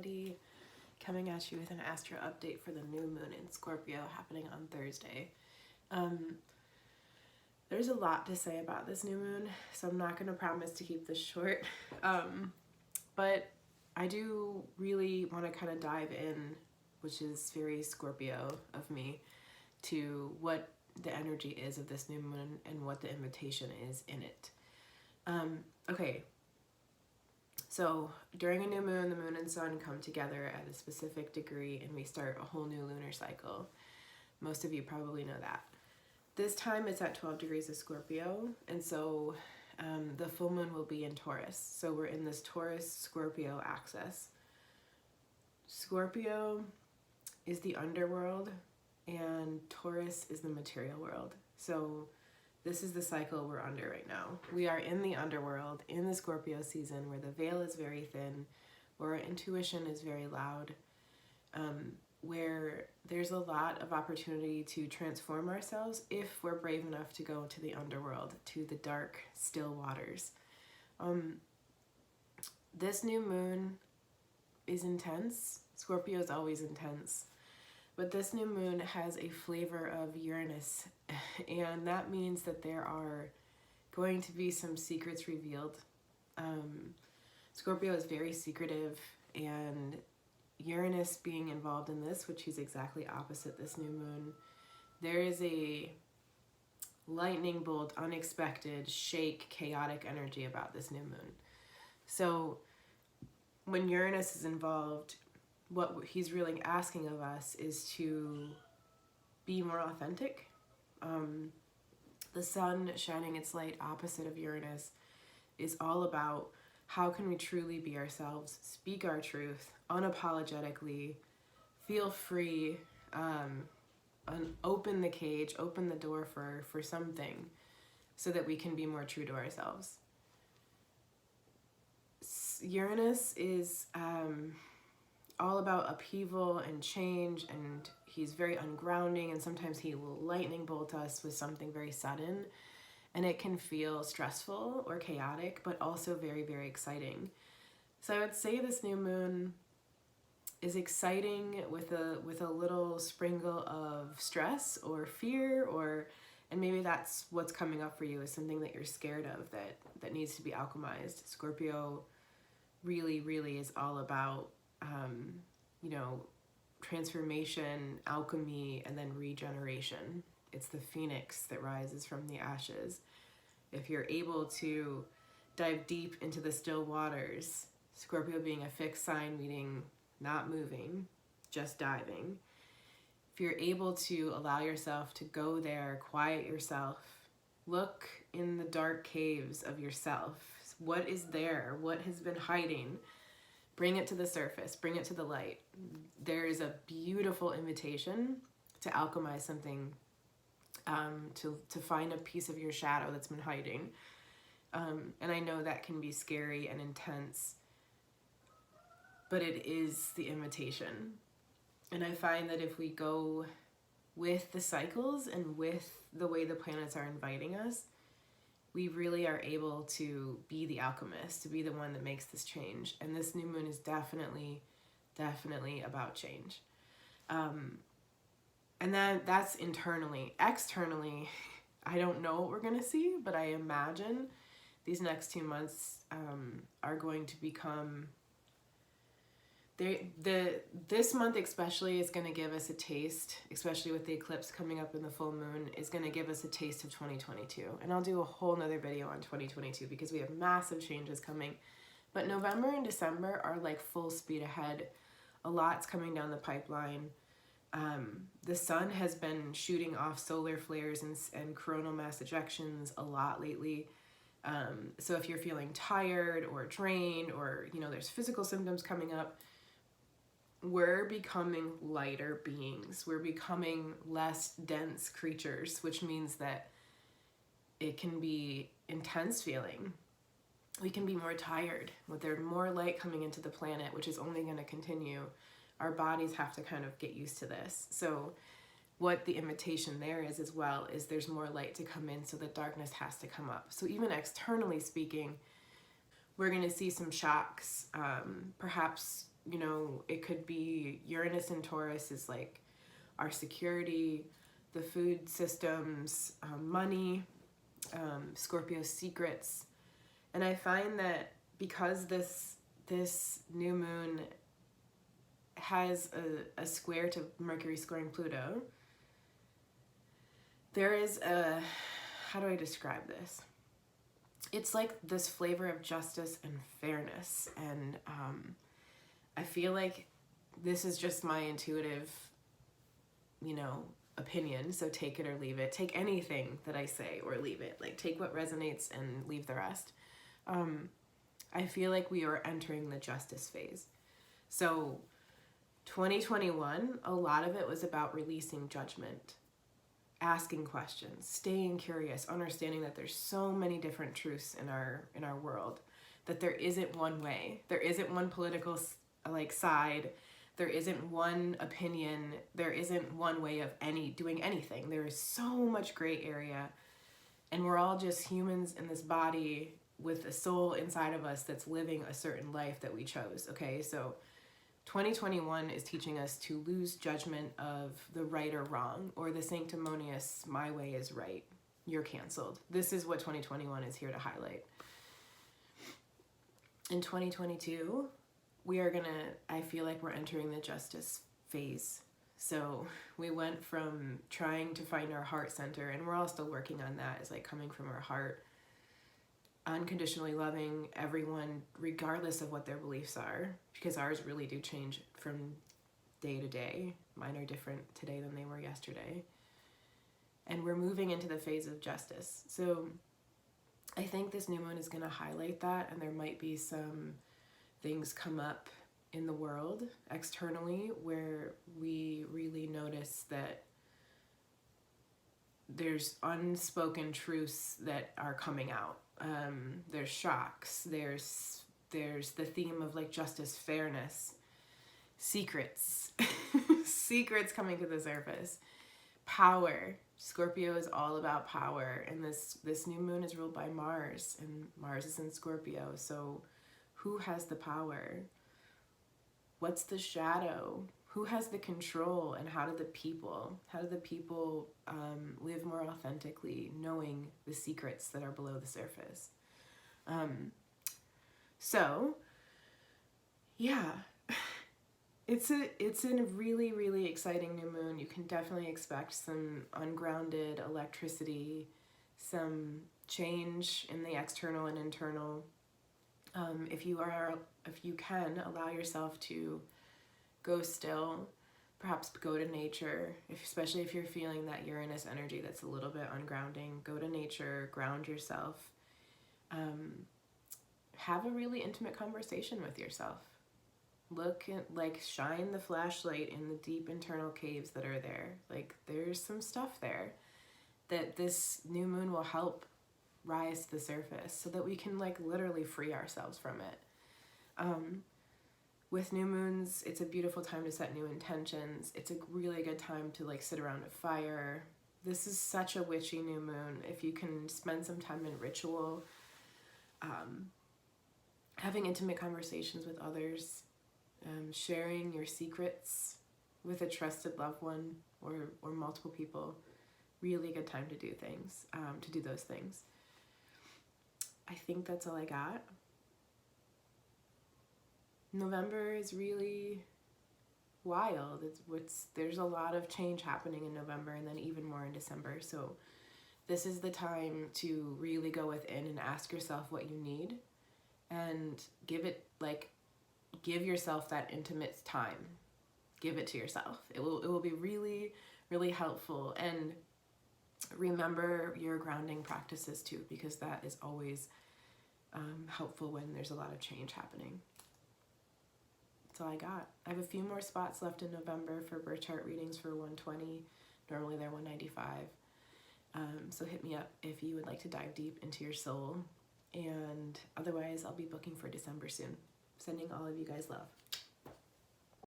everybody. Coming at you with an astro update for the new moon in Scorpio happening on Thursday. There's a lot to say about this new moon, so I'm not going to promise to keep this short. But I do really want to kind of dive in, which is very Scorpio of me, to what the energy is of this new moon and what the invitation is in it. Okay, so during a new moon, the moon and sun come together at a specific degree and we start a whole new lunar cycle. Most of you probably know that. This time it's at 12 degrees of Scorpio, and so the full moon will be in Taurus. So we're in this Taurus-Scorpio axis. Scorpio is the underworld and Taurus is the material world. So this is the cycle we're under right now. We are in the underworld, in the Scorpio season, where the veil is very thin, where our intuition is very loud, where there's a lot of opportunity to transform ourselves if we're brave enough to go to the underworld, to the dark, still waters. This new moon is intense. Scorpio is always intense. But this new moon has a flavor of Uranus, and that means that there are going to be some secrets revealed. Scorpio is very secretive, and Uranus being involved in this, which is exactly opposite this new moon, there is a lightning bolt, unexpected, shake, chaotic energy about this new moon. So when Uranus is involved, what he's really asking of us is to be more authentic. The sun shining its light opposite of Uranus is all about how can we truly be ourselves, speak our truth unapologetically, feel free, open the cage, open the door for something so that we can be more true to ourselves. Uranus is all about upheaval and change, and he's very ungrounding, and sometimes he will lightning bolt us with something very sudden, and it can feel stressful or chaotic, but also very, very exciting. So I would say this new moon is exciting with a little sprinkle of stress or fear, and maybe that's what's coming up for you, is something that you're scared of that needs to be alchemized. Scorpio really, really is all about transformation, alchemy, and then regeneration. It's the phoenix that rises from the ashes. If you're able to dive deep into the still waters, Scorpio being a fixed sign, meaning not moving, just diving. If you're able to allow yourself to go there, quiet yourself, look in the dark caves of yourself. What is there? What has been hiding? Bring it to the surface, bring it to the light. There is a beautiful invitation to alchemize something, to find a piece of your shadow that's been hiding. And I know that can be scary and intense, but it is the invitation. And I find that if we go with the cycles and with the way the planets are inviting us, we really are able to be the alchemist, to be the one that makes this change. And this new moon is definitely about change. And that's internally. Externally, I don't know what we're gonna see, but I imagine these next 2 months are going to become, this month especially is going to give us a taste, especially with the eclipse coming up in the full moon, is going to give us a taste of 2022. And I'll do a whole nother video on 2022 because we have massive changes coming. But November and December are like full speed ahead. A lot's coming down the pipeline. The sun has been shooting off solar flares and coronal mass ejections a lot lately. So if you're feeling tired or drained, or there's physical symptoms coming up, we're becoming lighter beings. We're becoming less dense creatures, which means that it can be intense feeling. We can be more tired. With there more light coming into the planet, which is only going to continue, our bodies have to kind of get used to this. So what the invitation there is as well is there's more light to come in, so the darkness has to come up. So even externally speaking, we're going to see some shocks, perhaps you know, it could be Uranus and Taurus is like our security, the food systems, money, Scorpio secrets. And I find that because this new moon has a square to Mercury squaring Pluto, there is a, how do I describe this? It's like this flavor of justice and fairness. And I feel like this is just my intuitive, you know, opinion. So take it or leave it. Take anything that I say or leave it. Like, take what resonates and leave the rest. I feel like we are entering the justice phase. So 2021, a lot of it was about releasing judgment, asking questions, staying curious, understanding that there's so many different truths in our world, that there isn't one way, there isn't one political like side, there isn't one opinion, there isn't one way of doing anything. There is so much gray area, and we're all just humans in this body with a soul inside of us that's living a certain life that we chose. Okay, so 2021 is teaching us to lose judgment of the right or wrong, or the sanctimonious, my way is right, you're canceled. This is what 2021 is here to highlight. In 2022, I feel like we're entering the justice phase. So we went from trying to find our heart center, and we're all still working on that, is like coming from our heart, unconditionally loving everyone regardless of what their beliefs are, because ours really do change from day to day. Mine are different today than they were yesterday. And we're moving into the phase of justice. So I think this new moon is going to highlight that, and there might be some things come up in the world externally where we really notice that there's unspoken truths that are coming out. There's shocks, there's the theme of like justice, fairness, secrets, secrets coming to the surface, power. Scorpio is all about power, and this new moon is ruled by Mars, and Mars is in Scorpio. So who has the power? What's the shadow? Who has the control? And how do the people live more authentically, knowing the secrets that are below the surface? So yeah, it's a really, really exciting new moon. You can definitely expect some ungrounded electricity, some change in the external and internal. If you can allow yourself to go still, perhaps go to nature, especially if you're feeling that Uranus energy that's a little bit ungrounding, go to nature, ground yourself, have a really intimate conversation with yourself. Look at, like, shine the flashlight in the deep internal caves that are there. Like, there's some stuff there that this new moon will help rise to the surface so that we can, like, literally free ourselves from it. With new moons, it's a beautiful time to set new intentions. It's a really good time to, like, sit around a fire. This is such a witchy new moon. If you can spend some time in ritual, having intimate conversations with others, sharing your secrets with a trusted loved one or multiple people, really good time to do things, to do those things. I think that's all I got. November is really wild. There's a lot of change happening in November, and then even more in December. So this is the time to really go within and ask yourself what you need, and give yourself that intimate time. Give it to yourself. It will be really, really helpful. And remember your grounding practices too, because that is always helpful when there's a lot of change happening. That's all I got. I have a few more spots left in November for birth chart readings for 120. Normally they're 195. So hit me up if you would like to dive deep into your soul. And otherwise, I'll be booking for December soon. Sending all of you guys love.